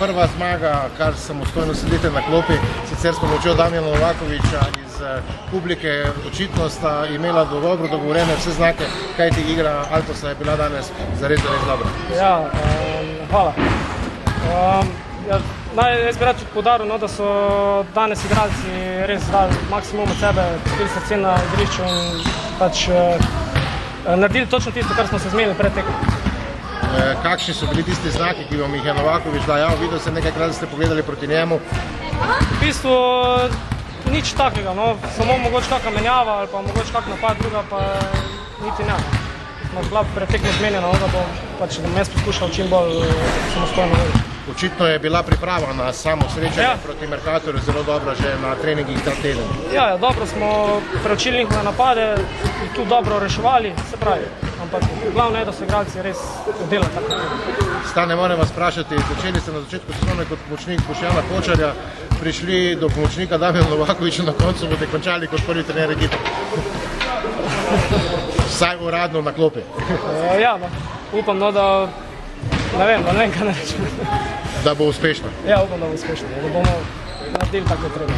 prva zmaga, kar samostojno sedite na klopi, sicer s pomočjo Damjana Novakovića iz publike, očitno sta imela dobro dogovorene vse znake, kajti igra Altosa je bila danes zares dobra. Ja, hvala. Jaz bi rad poudaril, da so danes igralci res dali maksimum od sebe, pustili srce na igrišču in pač naredili točno tisto, kar smo se zmenili pred tekmo. Kakšni so bili tisti znaki, ki vam jih je Novaković dajal? Videl sem nekajkrat, da ste pogledali proti njemu. V bistvu nič takega, samo mogoče kakšna menjava ali pa mogoče kak napad, druga pa niti ne. Smo bila pretekno zmenjena, da bom jaz poskušal čim bolj samostojno voditi. Očitno je bila priprava na samo srečanje proti Mercatorju zelo dobra že na treningih ta teden. Ja, dobro smo preučili njihove napade, tu dobro reševali, se pravi. Ampak glavno je, da so igralci res delali tako. Stane, moram vas vprašati, začeli ste na začetku sezone kot pomočnik Boštjana Kočarja, prišli do pomočnika Damjana Novakovića, na koncu boste končali kot prvi trener ekipe. Vsaj uradno na klopi. Ja, upam, da ne vem, kaj ne rečem. Da bo uspešno. Ja, upam, da bo uspešno, da bomo naredili tako treba.